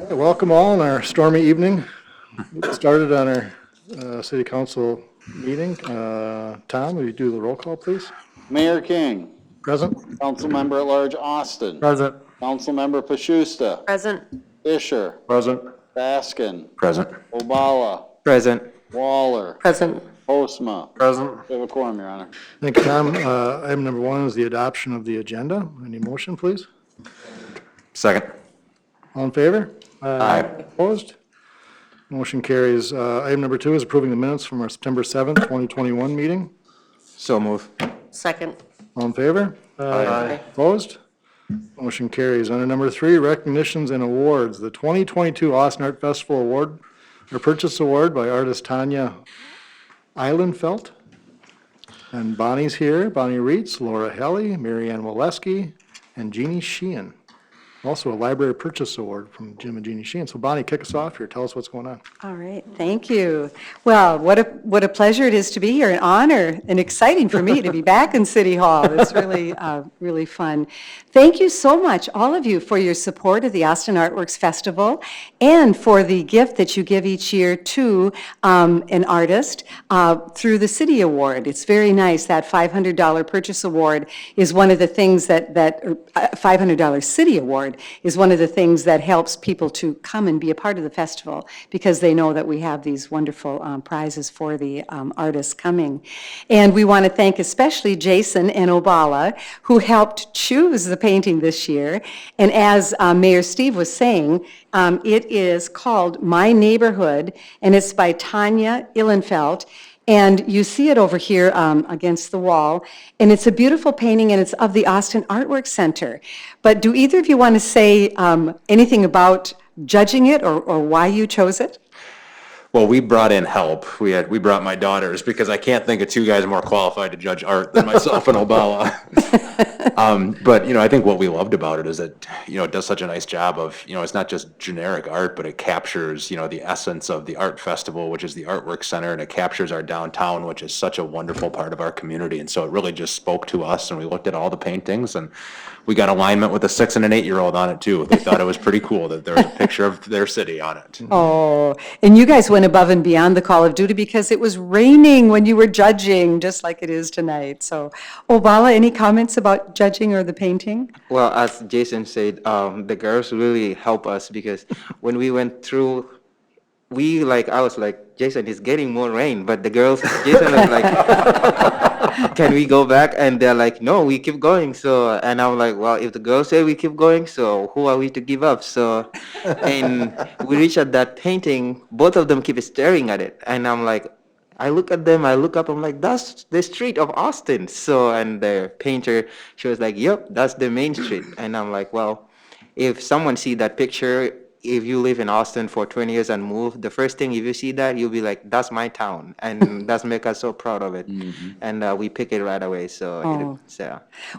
Welcome all on our stormy evening. We started on our city council meeting. Tom, will you do the roll call, please? Mayor King. Present. Councilmember at Large Austin. Present. Councilmember Pashusta. Present. Fisher. Present. Baskin. Present. Obala. Present. Waller. Present. Postma. Present. We have a quorum, Your Honor. Thank you, Tom. Item number 1 is the adoption of the agenda. Any motion, please? Second. All in favor? Aye. Opposed? Motion carries. Item number 2 is approving the minutes from our September 7th, 2021 meeting. So move. Second. All in favor? Aye. Opposed? Motion carries. Under number 3, recognitions and awards. The 2022 Austin Art Festival Award, or Purchase Award by artist Tanya Eilenfeld. And Bonnie's here. Bonnie Reitz, Laura Helly, Marianne Waleski, and Jeannie Sheehan. Also a library purchase award from Jim and Jeannie Sheehan. So Bonnie, kick us off here. Tell us what's going on. All right, thank you. Well, what a pleasure it is to be here, an honor and exciting for me to be back in City Hall. It's really, really fun. Thank you so much, all of you, for your support of the Austin Artworks Festival and for the gift that you give each year to an artist through the City Award. It's very nice. That $500 purchase award is one of the things that $500 City Award is one of the things that helps people to come and be a part of the festival because they know that we have these wonderful prizes for the artists coming. And we want to thank especially Jason and Obala, who helped choose the painting this year. And as Mayor Steve was saying, it is called My Neighborhood, and it's by Tanya Eilenfeld. And you see it over here against the wall. And it's a beautiful painting, and it's of the Austin Artwork Center. But do either of you want to say anything about judging it or why you chose it? Well, we brought in help. We brought my daughters because I can't think of two guys more qualified to judge art than myself and Obala. But, I think what we loved about it is that, it does such a nice job of, it's not just generic art, but it captures, the essence of the art festival, which is the artwork center, and it captures our downtown, which is such a wonderful part of our community. And so it really just spoke to us, and we looked at all the paintings, and we got alignment with a 6- and an 8-year-old on it too. They thought it was pretty cool that there was a picture of their city on it. Oh, and you guys went above and beyond the call of duty because it was raining when you were judging, just like it is tonight. So, Obala, any comments about judging or the painting? Well, as Jason said, the girls really help us because when we went through, I was like, Jason, it's getting more rain, but the girls, Jason was like, can we go back? And they're like, no, we keep going. So, and I'm like, well, if the girls say we keep going, so who are we to give up? So, and we reach at that painting, both of them keep staring at it. And I'm like, I look at them, I look up, I'm like, that's the street of Austin. So, and the painter, she was like, yep, that's the main street. And I'm like, well, if someone see that picture, if you live in Austin for 20 years and move, the first thing, if you see that, you'll be like, that's my town. And that's make us so proud of it. Mm-hmm. And we pick it right away. So,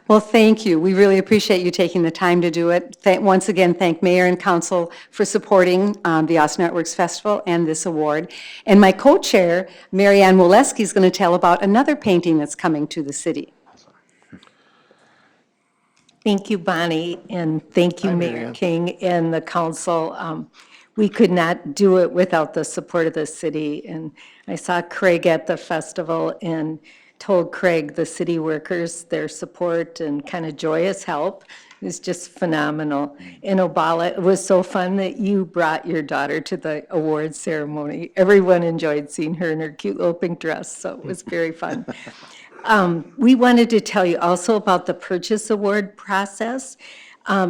Well, thank you. We really appreciate you taking the time to do it. Once again, thank Mayor and Council for supporting the Austin Artworks Festival and this award. And my co-chair, Marianne Waleski, is going to tell about another painting that's coming to the city. Thank you, Bonnie, and thank you, Mayor King and the council. We could not do it without the support of the city. And I saw Craig at the festival and told Craig, the city workers, their support and kind of joyous help is just phenomenal. And Obala, it was so fun that you brought your daughter to the awards ceremony. Everyone enjoyed seeing her in her cute little pink dress, so it was very fun. We wanted to tell you also about the purchase award process.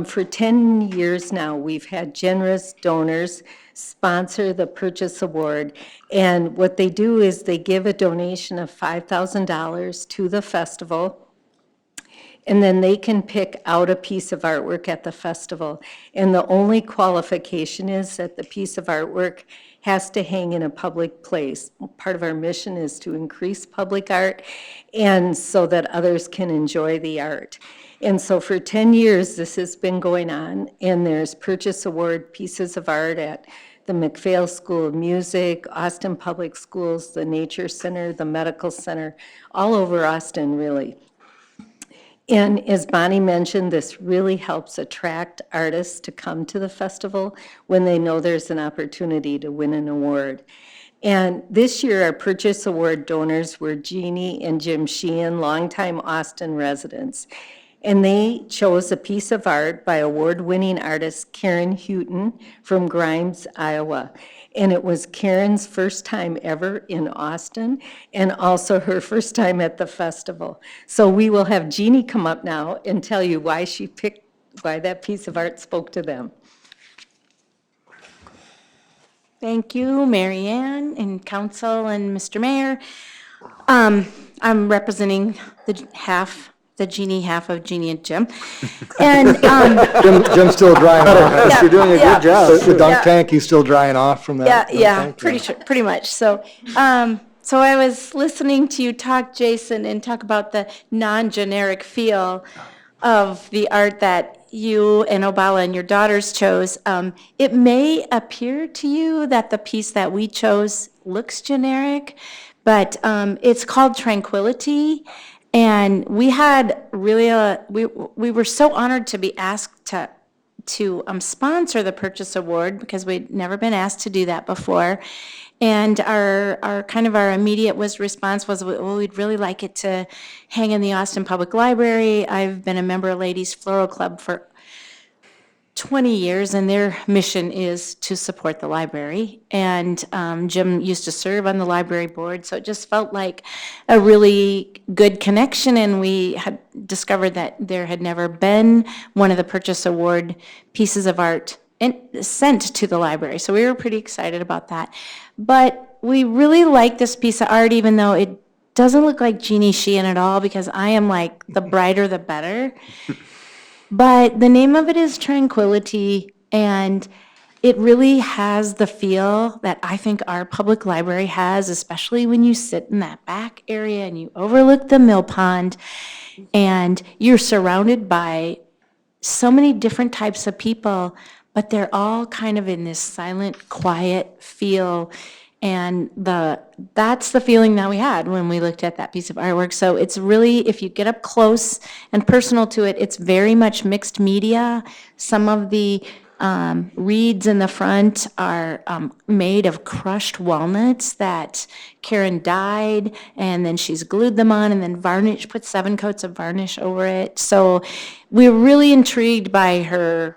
For 10 years now, we've had generous donors sponsor the purchase award. And what they do is they give a donation of $5,000 to the festival. And then they can pick out a piece of artwork at the festival. And the only qualification is that the piece of artwork has to hang in a public place. Part of our mission is to increase public art and so that others can enjoy the art. And so for 10 years, this has been going on, and there's purchase award pieces of art at the McPhail School of Music, Austin Public Schools, the Nature Center, the Medical Center, all over Austin, really. And as Bonnie mentioned, this really helps attract artists to come to the festival when they know there's an opportunity to win an award. And this year, our Purchase Award donors were Jeannie and Jim Sheehan, longtime Austin residents. And they chose a piece of art by award-winning artist Karen Houghton from Grimes, Iowa. And it was Karen's first time ever in Austin and also her first time at the festival. So we will have Jeannie come up now and tell you why why that piece of art spoke to them. Thank you, Mary Ann and council and Mr. Mayor. I'm representing the Jeannie half of Jeannie and Jim. And, Jim's still drying off. Yeah, You're doing a yeah. good job. The dunk tank, he's still drying off from that? yeah, dunk tank? pretty much. So, so I was listening to you talk, Jason, and talk about the non-generic feel of the art that you and Obala and your daughters chose. It may appear to you that the piece that we chose looks generic, but it's called Tranquility. And we had really, we were so honored to be asked to sponsor the Purchase Award because we'd never been asked to do that before. And our immediate response was, well, we'd really like it to hang in the Austin Public Library. I've been a member of Ladies Floral Club for 20 years, and their mission is to support the library. And Jim used to serve on the library board, so it just felt like a really good connection, and we had discovered that there had never been one of the Purchase Award pieces of art sent to the library, so we were pretty excited about that. But we really like this piece of art, even though it doesn't look like Jeannie Sheehan at all, because I am like, the brighter the better. But the name of it is Tranquility, and it really has the feel that I think our public library has, especially when you sit in that back area and you overlook the mill pond, and you're surrounded by so many different types of people, but they're all kind of in this silent, quiet feel. And that's the feeling that we had when we looked at that piece of artwork. So it's really, if you get up close and personal to it, it's very much mixed media. Some of the reeds in the front are made of crushed walnuts that Karen dyed, and then she's glued them on and then put 7 coats of varnish over it. So we're really intrigued by her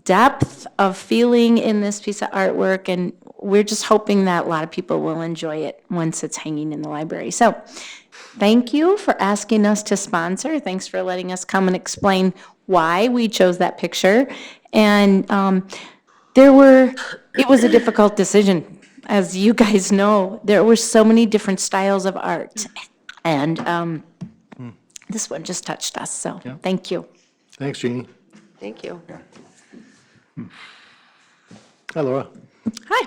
depth of feeling in this piece of artwork, and we're just hoping that a lot of people will enjoy it once it's hanging in the library. So thank you for asking us to sponsor. Thanks for letting us come and explain why we chose that picture. And it was a difficult decision. As you guys know, there were so many different styles of art, and this one just touched us, so thank you. Thanks, Jeannie. Thank you. Hi, Laura. Hi.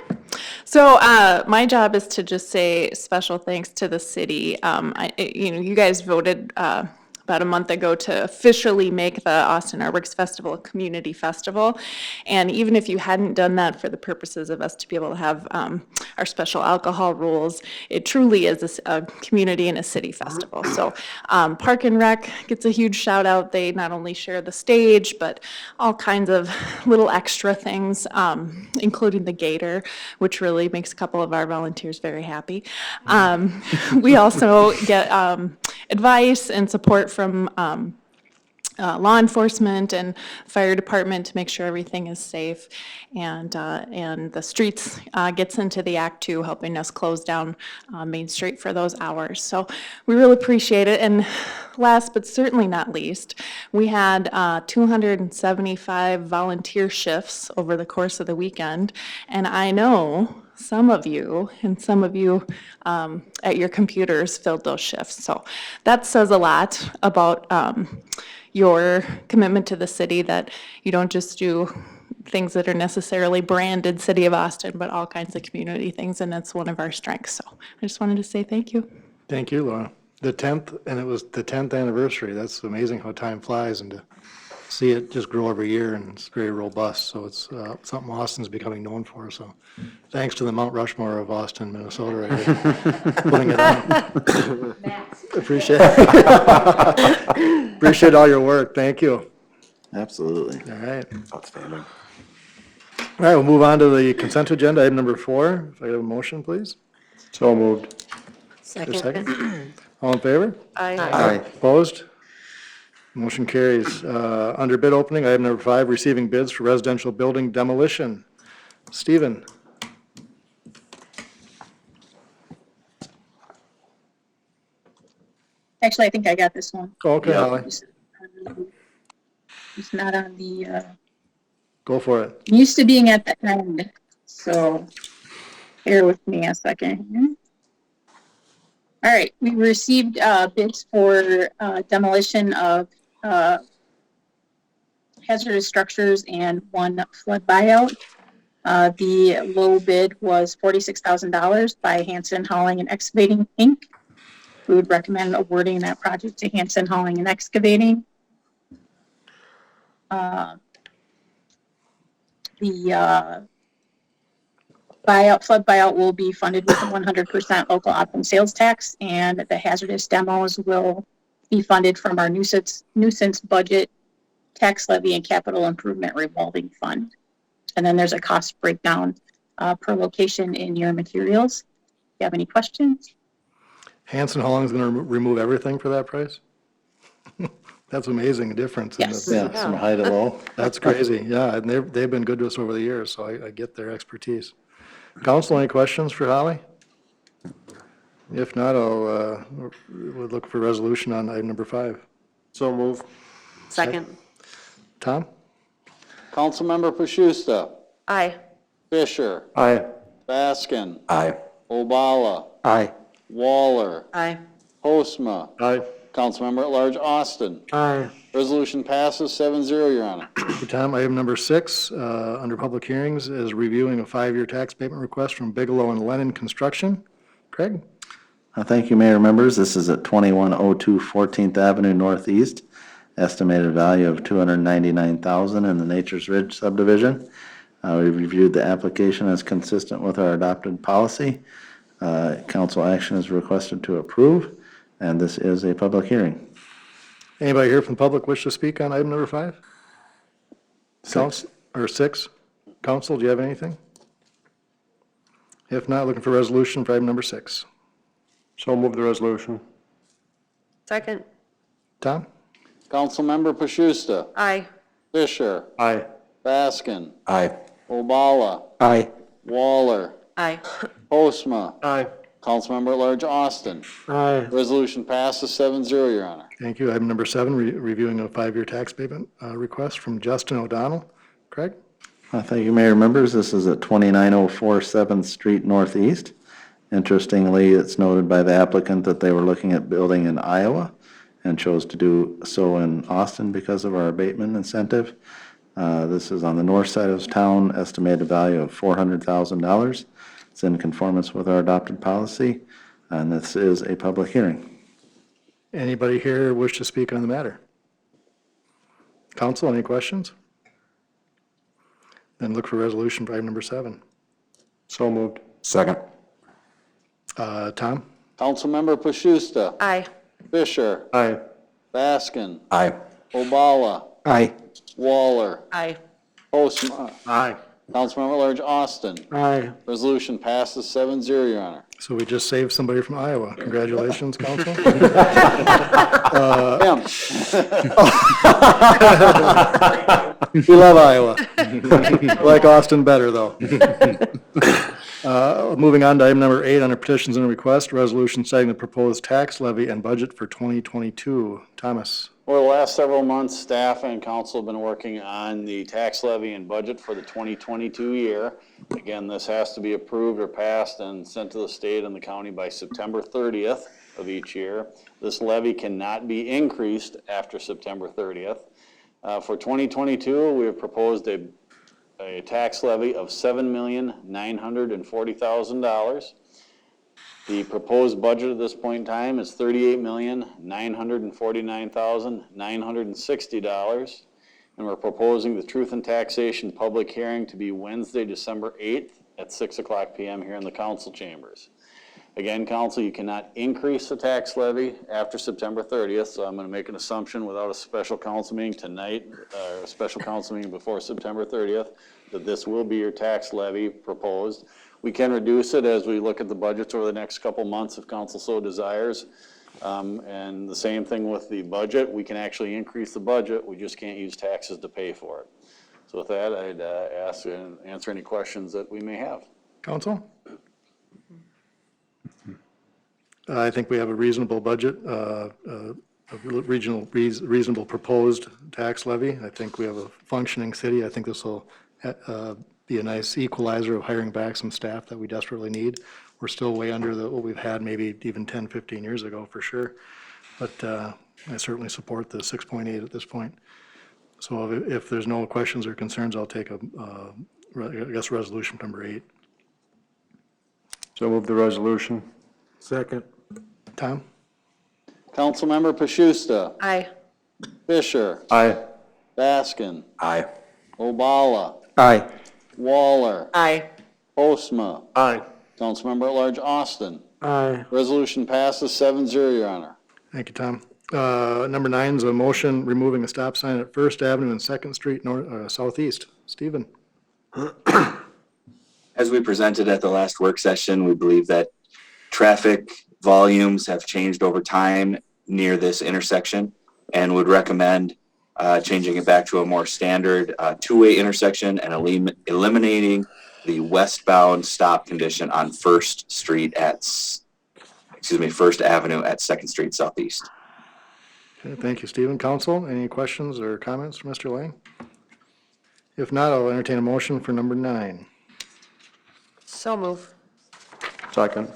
So my job is to just say special thanks to the city. You guys voted about a month ago to officially make the Austin Artworks Festival a community festival. And even if you hadn't done that for the purposes of us to be able to have our special alcohol rules, it truly is a community and a city festival. So Park and Rec gets a huge shout out. They not only share the stage, but all kinds of little extra things, including the gator, which really makes a couple of our volunteers very happy. We also get advice and support from law enforcement and fire department to make sure everything is safe, and the streets gets into the act too, helping us close down Main Street for those hours. So we really appreciate it. And last but certainly not least, we had 275 volunteer shifts over the course of the weekend, and I know some of you at your computers filled those shifts. So that says a lot about your commitment to the city, that you don't just do things that are necessarily branded City of Austin, but all kinds of community things, and that's one of our strengths. So I just wanted to say thank you. Thank you, Laura. The 10th, and it was the 10th anniversary. That's amazing how time flies, and to see it just grow every year, and it's very robust, so it's something Austin's becoming known for, so thanks to the Mount Rushmore of Austin, Minnesota, right here, putting it on. Appreciate appreciate all your work, thank you. Absolutely. All right. Outstanding. All right, we'll move on to the consent agenda, item number 4. If I have a motion, please. So moved. A second. All in favor? Aye. Opposed? Motion carries. Under bid opening, item number 5, receiving bids for residential building demolition. Stephen? Actually, I think I got this one. Okay, Holly, It's not on the, go for it. used to being at the end, so bear with me a second here. All right, we received bids for demolition of hazardous structures and 1 flood buyout. The low bid was $46,000 by Hanson Hauling and Excavating, Inc. We would recommend awarding that project to Hanson Hauling and Excavating. The flood buyout will be funded with a 100% local option sales tax, and the hazardous demos will be funded from our nuisance budget, tax levy, and capital improvement revolving fund. And then there's a cost breakdown per location in your materials. If you have any questions? Hanson Hauling is going to remove everything for that price? That's amazing difference. in Yes. the- Yeah, from high to low. That's crazy, yeah, and they've been good to us over the years, so I get their expertise. Council, any questions for Holly? If not, we'll look for resolution on item number 5. So move. Second. Tom? Councilmember Pashusta. Aye. Fisher. Aye. Baskin. Aye. Obala. Aye. Waller. Aye. Postma. Aye. Councilmember at Large Austin. Aye. Resolution passes 7-0, Your Honor. For Tom, item number 6, under public hearings, is reviewing a 5-year tax payment request from Bigelow and Lennon Construction. Craig? Thank you, Mayor, members. This is at 2102 14th Avenue Northeast. Estimated value of $299,000 in the Nature's Ridge subdivision. We reviewed the application as consistent with our adopted policy. Council action is requested to approve, and this is a public hearing. Anybody here from the public wish to speak on item number 5? 6. 6? Council, do you have anything? If not, looking for resolution for item number 6. So move the resolution. Second. Tom? Councilmember Pashusta. Aye. Fisher. Aye. Baskin. Aye. Obala. Aye. Waller. Aye. Postma. Aye. Councilmember at Large Austin. Aye. Resolution passes 7-0, Your Honor. Thank you. Item number 7, reviewing a 5-year tax payment request from Justin O'Donnell. Craig? Thank you, Mayor, members. This is at 2904 7th Street Northeast. Interestingly, it's noted by the applicant that they were looking at building in Iowa and chose to do so in Austin because of our abatement incentive. This is on the north side of town, estimated value of $400,000. It's in conformance with our adopted policy, and this is a public hearing. Anybody here wish to speak on the matter? Council, any questions? Then look for resolution for item number 7. So moved. Second. Tom? Councilmember Pashusta. Aye. Fisher. Aye. Baskin. Aye. Obala. Aye. Waller. Aye. Postma. Aye. Councilmember at Large Austin. Aye. Resolution passes 7-0, Your Honor. So we just saved somebody from Iowa. Congratulations, Council. Him. We love Iowa. Like Austin better, though. Moving on to item number 8 under petitions and requests, resolution setting the proposed tax levy and budget for 2022. Thomas? Over the last several months, staff and council have been working on the tax levy and budget for the 2022 year. Again, this has to be approved or passed and sent to the state and the county by September 30th of each year. This levy cannot be increased after September 30th. For 2022, we have proposed a tax levy of $7,940,000. The proposed budget at this point in time is $38,949,960. And we're proposing the Truth and Taxation public hearing to be Wednesday, December 8th at 6:00 PM here in the council chambers. Again, council, you cannot increase the tax levy after September 30th, so I'm going to make an assumption without a special council meeting tonight, or a special council meeting before September 30th, that this will be your tax levy proposed. We can reduce it as we look at the budgets over the next couple months if council so desires. And the same thing with the budget. We can actually increase the budget. We just can't use taxes to pay for it. So with that, I'd ask and answer any questions that we may have. Council? I think we have a reasonable budget, a reasonable proposed tax levy. I think we have a functioning city. I think this will be a nice equalizer of hiring back some staff that we desperately need. We're still way under what we've had maybe even 10, 15 years ago for sure. But I certainly support the 6.8 at this point. So if there's no questions or concerns, I'll take resolution number 8. So move the resolution. Second. Tom? Councilmember Pashusta. Aye. Fisher. Aye. Baskin. Aye. Obala. Aye. Waller. Aye. Postma. Aye. Councilmember at Large Austin. Aye. Resolution passes 7-0, Your Honor. Thank you, Tom. Number 9 is a motion removing a stop sign at First Avenue and Second Street Southeast. Stephen? As we presented at the last work session, we believe that traffic volumes have changed over time near this intersection and would recommend changing it back to a more standard two-way intersection and eliminating the westbound stop condition on First Avenue at Second Street Southeast. Okay, thank you, Stephen. Council, any questions or comments for Mr. Lang? If not, I'll entertain a motion for number 9. So move. Second.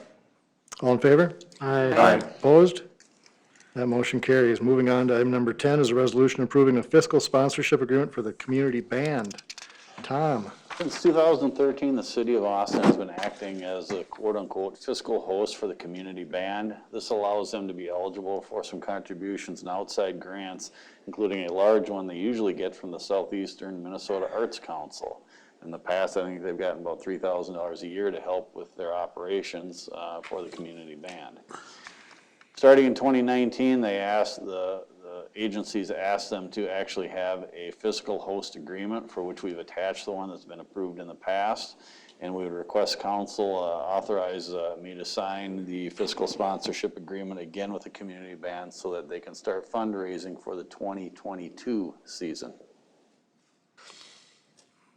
All in favor? Aye. Opposed? That motion carries. Moving on to item number 10 is a resolution approving a fiscal sponsorship agreement for the community band. Tom? Since 2013, the city of Austin has been acting as a quote-unquote fiscal host for the community band. This allows them to be eligible for some contributions and outside grants, including a large one they usually get from the Southeastern Minnesota Arts Council. In the past, I think they've gotten about $3,000 a year to help with their operations for the community band. Starting in 2019, the agencies asked them to actually have a fiscal host agreement, for which we've attached the one that's been approved in the past. And we would request council authorize me to sign the fiscal sponsorship agreement again with the community band so that they can start fundraising for the 2022 season.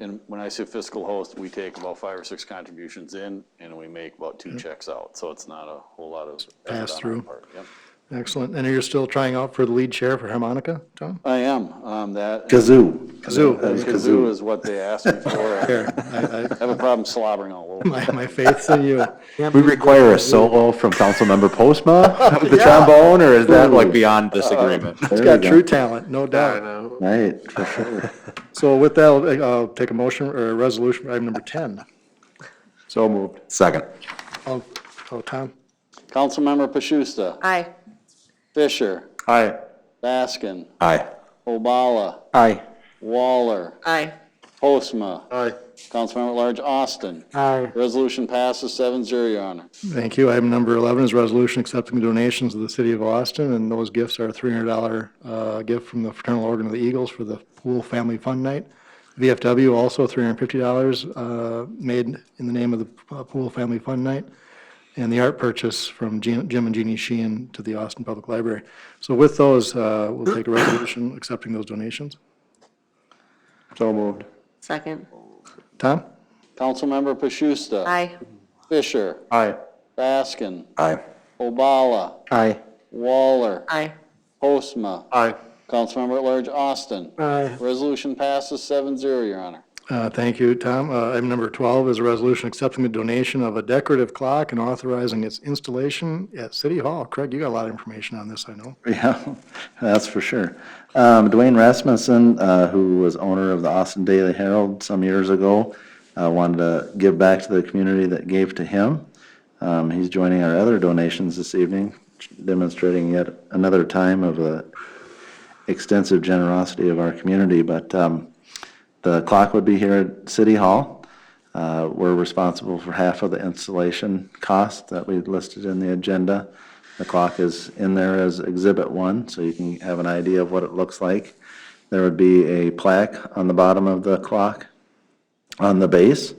And when I say fiscal host, we take about 5 or 6 contributions in, and we make about 2 checks out. So it's not a whole lot of effort on our Pass-through. part. Yep. Excellent. And you're still trying out for the lead chair for harmonica, Tom? I am. Kazoo. Kazoo. Kazoo is what they asked me for. Here, I have a problem slobbering all over. my faith's in you. We require a solo from Councilmember Postma with the trombone, or is that like beyond this agreement? It's got true talent, no doubt. Right, for sure. So with that, I'll take a motion or a resolution for item number 10. So moved. Second. Oh, Tom? Councilmember Pashusta. Aye. Fisher. Aye. Baskin. Aye. Obala. Aye. Waller. Aye. Postma. Aye. Councilmember at Large Austin. Aye. Resolution passes 7-0, Your Honor. Thank you. Item number 11 is resolution accepting the donations of the city of Austin, and those gifts are a $300 gift from the Fraternal Order of the Eagles for the Pool Family Fun Night. VFW also $350 made in the name of the Pool Family Fun Night, and the art purchase from Jim and Jeannie Sheehan to the Austin Public Library. So with those, we'll take a resolution accepting those donations. So moved. Second. Tom? Councilmember Pashusta. Aye. Fisher. Aye. Baskin. Aye. Obala. Aye. Waller. Aye. Postma. Aye. Councilmember at Large Austin. Aye. Resolution passes 7-0, Your Honor. Thank you, Tom. Item number 12 is a resolution accepting the donation of a decorative clock and authorizing its installation at City Hall. Craig, you got a lot of information on this, I know. Yeah, that's for sure. Dwayne Rasmussen, who was owner of the Austin Daily Herald some years ago, wanted to give back to the community that gave to him. He's joining our other donations this evening, demonstrating yet another time of extensive generosity of our community, but the clock would be here at City Hall. We're responsible for half of the installation cost that we listed in the agenda. The clock is in there as Exhibit 1, so you can have an idea of what it looks like. There would be a plaque on the bottom of the clock on the base,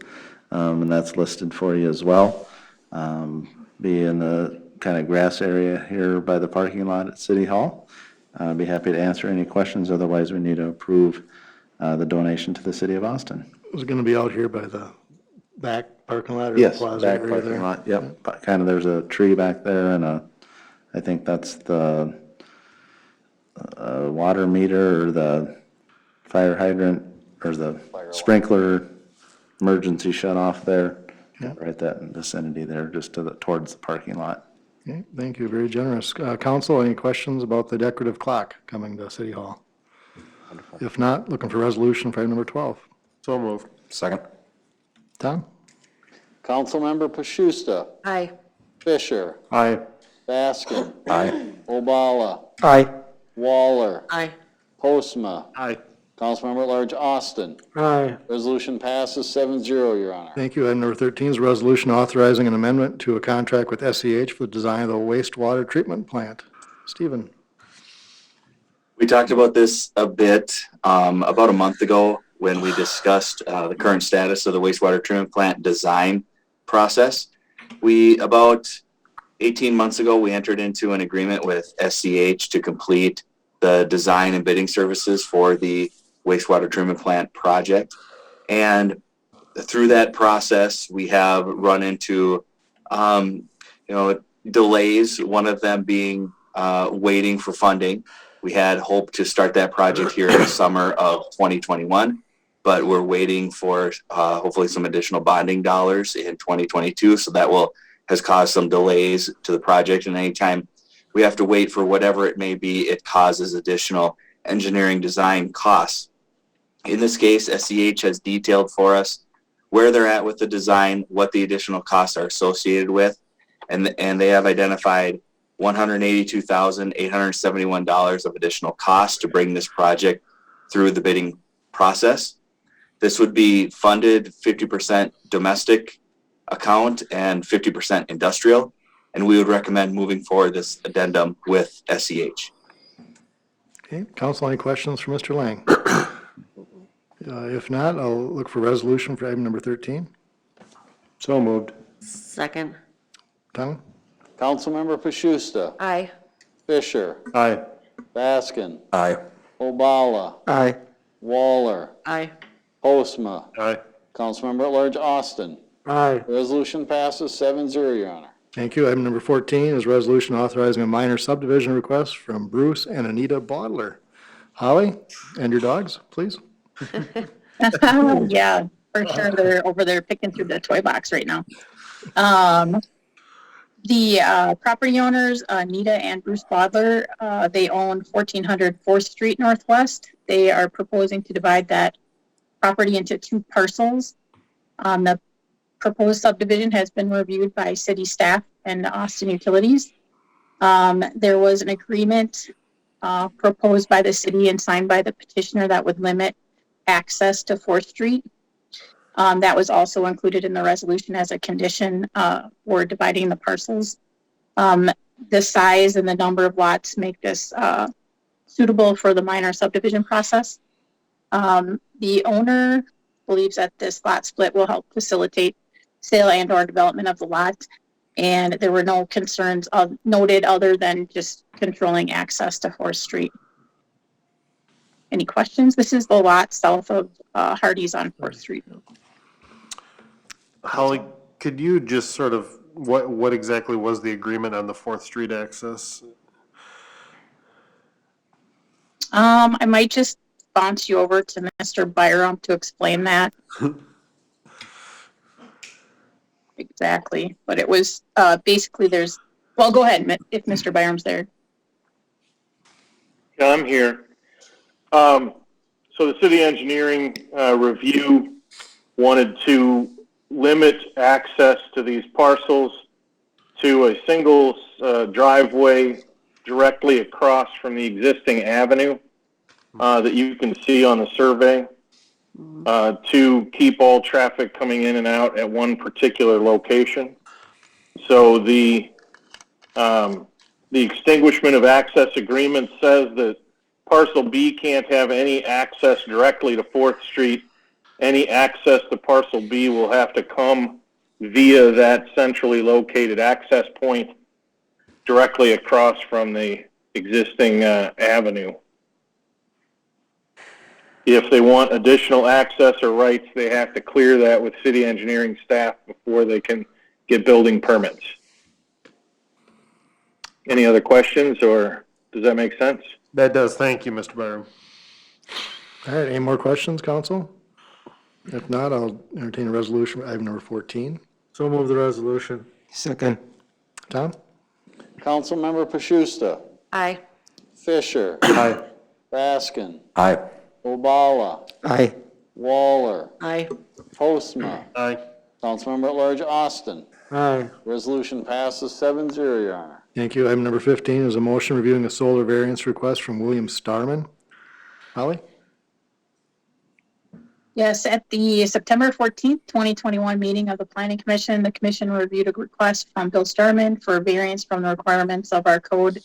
and that's listed for you as well. Be in the kind of grass area here by the parking lot at City Hall. I'd be happy to answer any questions, otherwise we need to approve the donation to the City of Austin. Is it going to be out here by the back parking lot or the Yes, plaza back area parking there? lot, yep. Kind of, there's a tree back there and I think that's the water meter or the fire hydrant or the sprinkler emergency shut off there. Yeah. Right that vicinity there, just towards the parking lot. Okay, thank you, very generous. Council, any questions about the decorative clock coming to City Hall? If not, looking for resolution for item number 12. So moved. Second. Tom? Councilmember Pashusta, Aye. Fisher, Aye. Baskin, Aye. Obala, Aye. Waller, Aye. Postma, Aye. Councilmember at Large Austin. Aye. Resolution passes 7-0, Your Honor. Thank you. Item number 13 is a resolution authorizing an amendment to a contract with SEH for the design of the wastewater treatment plant. Stephen? We talked about this a bit about a month ago when we discussed the current status of the wastewater treatment plant design process. About 18 months ago, we entered into an agreement with SCH to complete the design and bidding services for the wastewater treatment plant project. And through that process, we have run into, delays, one of them being waiting for funding. We had hoped to start that project here in the summer of 2021, but we're waiting for hopefully some additional bonding dollars in 2022. So that has caused some delays to the project. And anytime we have to wait for whatever it may be, it causes additional engineering design costs. In this case, SCH has detailed for us where they're at with the design, what the additional costs are associated with, and they have identified $182,871 of additional costs to bring this project through the bidding process. This would be funded 50% domestic account and 50% industrial, and we would recommend moving forward this addendum with SCH. Okay, council, any questions for Mr. Lang? If not, I'll look for resolution for item number 13. So moved. Second. Tom? Councilmember Pashusta, Aye. Fisher, Aye. Baskin, Aye. Obala, Aye. Waller, Aye. Postma, Aye. Councilmember at Large Austin. Aye. Resolution passes 7-0, Your Honor. Thank you. Item number 14 is resolution authorizing a minor subdivision request from Bruce and Anita Bodler. Holly, and your dogs, please. Yeah, for sure. They're over there picking through the toy box right now. The property owners, Anita and Bruce Bodler, they own 1400 4th Street Northwest. They are proposing to divide that property into 2 parcels. The proposed subdivision has been reviewed by city staff and Austin Utilities. There was an agreement proposed by the city and signed by the petitioner that would limit access to 4th Street. That was also included in the resolution as a condition for dividing the parcels. The size and the number of lots make this suitable for the minor subdivision process. The owner believes that this lot split will help facilitate sale and or development of the lot, and there were no concerns noted other than just controlling access to 4th Street. Any questions? This is the lot south of Hardee's on 4th Street. Holly, could you just sort of, what exactly was the agreement on the 4th Street access? I might just bounce you over to Mr. Byram to explain that. Exactly, but it was basically well, go ahead if Mr. Byram's there. Yeah, I'm here. So the city engineering review wanted to limit access to these parcels to a single driveway directly across from the existing avenue that you can see on the survey to keep all traffic coming in and out at one particular location. So the extinguishment of access agreement says that parcel B can't have any access directly to 4th Street. Any access to parcel B will have to come via that centrally located access point directly across from the existing avenue. If they want additional access or rights, they have to clear that with city engineering staff before they can get building permits. Any other questions, or does that make sense? That does. Thank you, Mr. Byram. All right, any more questions, council? If not, I'll entertain a resolution for item number 14. So move the resolution. Second. Tom? Councilmember Pashusta, Aye. Fisher, Aye. Baskin, Aye. Obala, Aye. Waller, Aye. Postma, Aye. Councilmember at Large Austin. Aye. Resolution passes 7-0, Your Honor. Thank you. Item number 15 is a motion reviewing a solar variance request from William Starman. Holly? Yes, at the September 14th, 2021 meeting of the Planning Commission, the commission reviewed a request from Bill Starman for a variance from the requirements of our code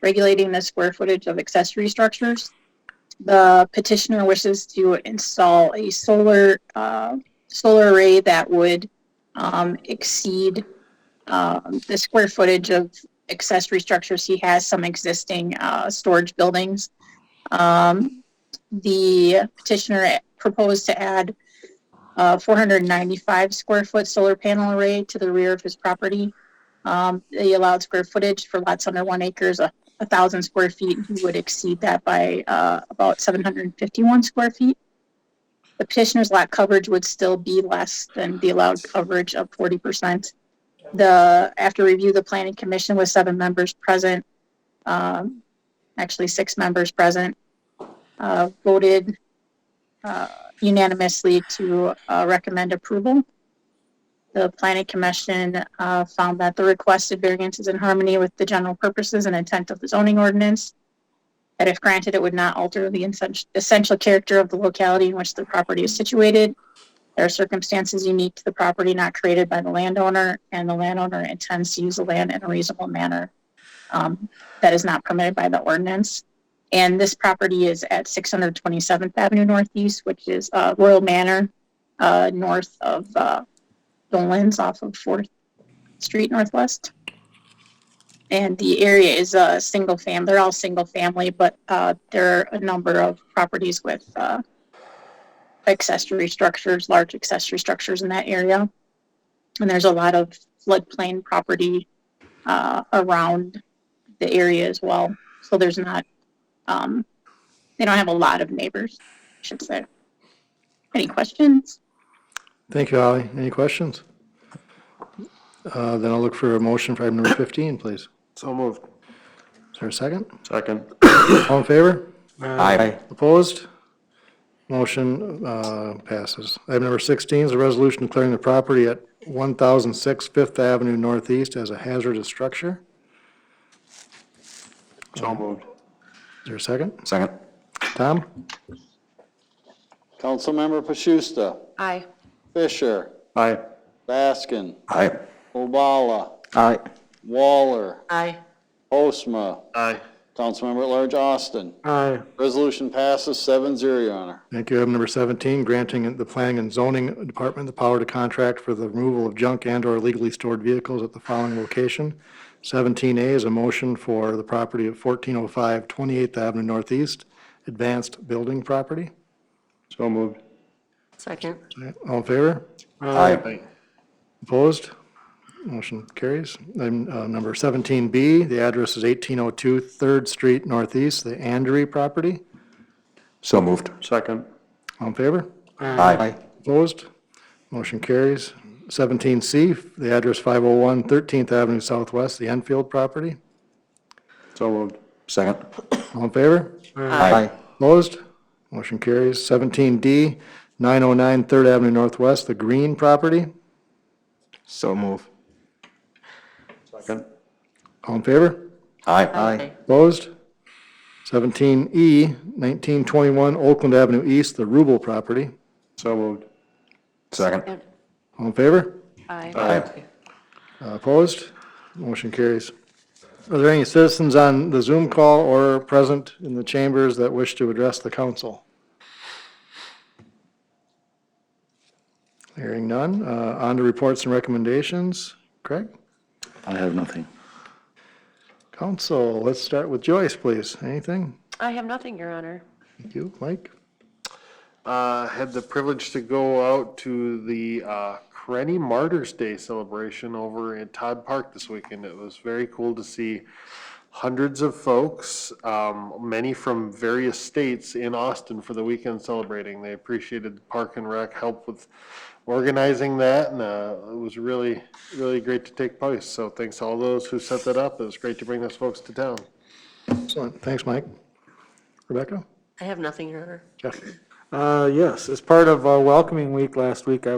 regulating the square footage of accessory structures. The petitioner wishes to install a solar array that would exceed the square footage of accessory structures. He has some existing storage buildings. The petitioner proposed to add a 495 square foot solar panel array to the rear of his property. The allowed square footage for lots under 1 acre is 1,000 square feet. He would exceed that by about 751 square feet. The petitioner's lot coverage would still be less than the allowed coverage of 40%. After review, the Planning Commission with 7 members present, actually 6 members present, voted unanimously to recommend approval. The Planning Commission found that the requested variance is in harmony with the general purposes and intent of the zoning ordinance, that if granted, it would not alter the essential character of the locality in which the property is situated. There are circumstances unique to the property not created by the landowner, and the landowner intends to use the land in a reasonable manner that is not permitted by the ordinance. And this property is at 627th Avenue Northeast, which is Royal Manor, north of Dolan's off of 4th Street Northwest. And the area is a single family. They're all single family, but there are a number of properties with accessory structures, large accessory structures in that area. And there's a lot of floodplain property around the area as well. So there's not, they don't have a lot of neighbors, I should say. Any questions? Thank you, Holly. Any questions? Then I'll look for a motion for item number 15, please. So moved. Is there a second? Second. All in favor? Aye. Opposed? Motion passes. Item number 16 is a resolution declaring the property at 1006 Fifth Avenue Northeast as a hazardous structure. So moved. Is there a second? Second. Tom? Councilmember Pashusta, Aye. Fisher, Aye. Baskin, Aye. Obala, Aye. Waller, Aye. Postma, Aye. Councilmember at Large Austin. Aye. Resolution passes 7-0, Your Honor. Thank you. Item number 17, granting the Planning and Zoning Department the power to contract for the removal of junk and/or illegally stored vehicles at the following location. 17A is a motion for the property of 1405 28th Avenue Northeast, advanced building property. So moved. Second. All in favor? Aye. Opposed? Motion carries. Item number 17B, the address is 1802 3rd Street Northeast, the Andry property. So moved. Second. All in favor? Aye. Opposed? Motion carries. 17C, the address 501 13th Avenue Southwest, the Enfield property. So moved. Second. All in favor? Aye. Opposed? Motion carries. 17D, 909 3rd Avenue Northwest, the Green property. So move. Second. All in favor? Aye. Aye. Opposed? 17E, 1921 Oakland Avenue East, the Rubel property. So moved. Second. All in favor? Aye. Opposed? Motion carries. Are there any citizens on the Zoom call or present in the chambers that wish to address the council? Hearing none. On to reports and recommendations. Craig? I have nothing. Council, let's start with Joyce, please. Anything? I have nothing, Your Honor. Thank you. Mike? Had the privilege to go out to the Karenni Martyrs Day celebration over in Todd Park this weekend. It was very cool to see hundreds of folks, many from various states in Austin for the weekend celebrating. They appreciated Park and Rec help with organizing that, and it was really, really great to take place. So thanks to all those who set that up. It was great to bring those folks to town. Excellent. Thanks, Mike. Rebecca? I have nothing, Your Honor. Jeff? Yes, as part of Welcoming Week last week, I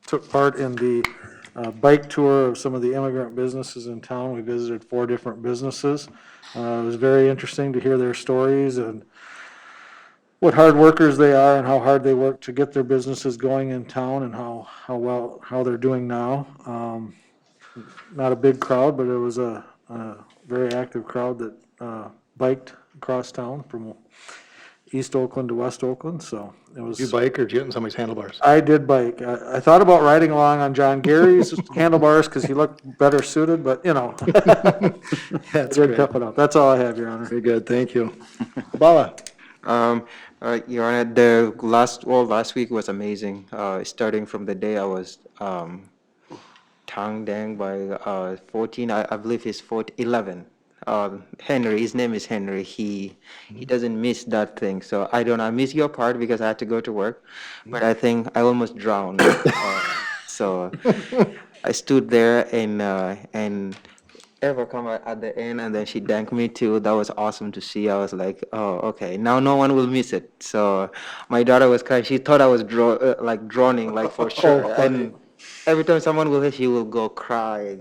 took part in the bike tour of some of the immigrant businesses in town. We visited 4 different businesses. It was very interesting to hear their stories and what hard workers they are and how hard they work to get their businesses going in town and how they're doing now. Not a big crowd, but it was a very active crowd that biked across town from East Oakland to West Oakland, so it was. You bike or did you get in somebody's handlebars? I did bike. I thought about riding along on John Gary's handlebars because he looked better suited, but I That's did great. tough it up. That's all I have, Your Honor. Very good. Thank you. Bala? Your Honor, the last week was amazing. Starting from the day I was tongue dang by 14, I believe he's 11. Henry, his name is Henry. He doesn't miss that thing. So I miss your part because I had to go to work, but I think I almost drowned. So I stood there and Eva come at the end, and then she thanked me too. That was awesome to see. I was like, oh, okay, now no one will miss it. So my daughter was crying. She thought I was droning, like for sure. And every time someone will hit, she will go cry.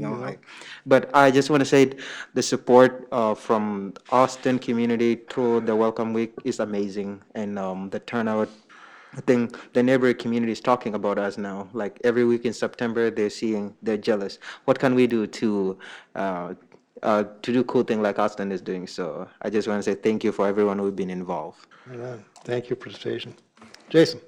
But I just want to say the support from Austin community through the Welcome Week is amazing, and the turnout. I think the neighboring community is talking about us now. Like every week in September, they're jealous. What can we do to do cool thing like Austin is doing? So I just want to say thank you for everyone who's been involved. Amen. Thank you for participation. Jason?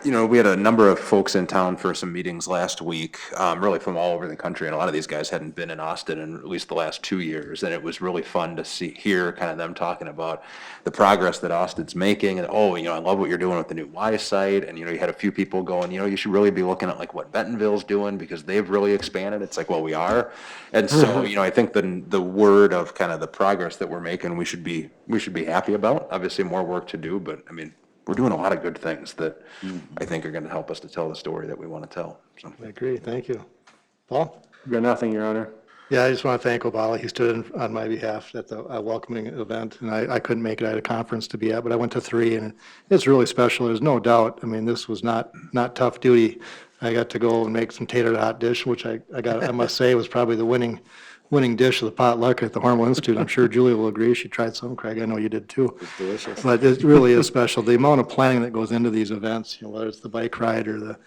We had a number of folks in town for some meetings last week, really from all over the country, and a lot of these guys hadn't been in Austin in at least the last 2 years, and it was really fun to hear kind of them talking about the progress that Austin's making, and I love what you're doing with the new Y site, and you had a few people going, you should really be looking at like what Bentonville's doing because they've really expanded. It's like, well, we are, and so I think the word of kind of the progress that we're making, we should be happy about. Obviously, more work to do, but we're doing a lot of good things that I think are going to help us to tell the story that we want to tell. So. I agree. Thank you. Paul? Got nothing, Your Honor. Yeah, I just want to thank Obala. He stood in on my behalf at the welcoming event, and I couldn't make it. I had a conference to be at, but I went to 3, and it's really special. There's no doubt. This was not tough duty. I got to go and make some tater tot dish, which I must say was probably the winning dish of the potluck at the Hormel Institute. I'm sure Julia will agree. She tried some, Craig. I know you did too. It's delicious. But it really is special. The amount of planning that goes into these events, whether it's the bike ride or the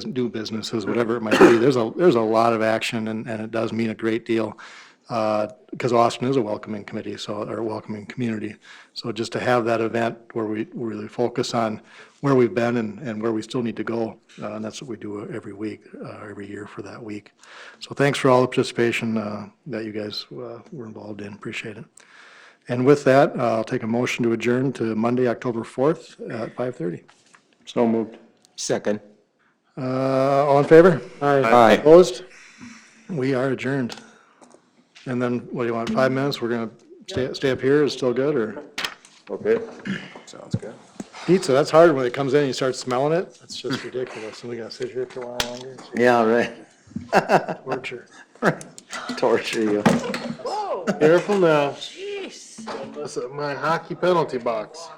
new businesses, whatever it might be, there's a lot of action, and it does mean a great deal. Because Austin is a welcoming welcoming community. So just to have that event where we really focus on where we've been and where we still need to go, and that's what we do every week, every year for that week. So thanks for all the participation that you guys were involved in. Appreciate it. And with that, I'll take a motion to adjourn to Monday, October 4th at 5:30. So moved. Second. All in favor? Aye. Opposed? We are adjourned. And then, what do you want, 5 minutes? We're going to stay up here, is still good, or? Okay. Sounds good. Pizza, that's hard when it comes in and you start smelling it. That's just ridiculous. And we got to sit here for a while longer. Yeah, right. Torture. Torture you. Careful now. Jeez. That's my hockey penalty box.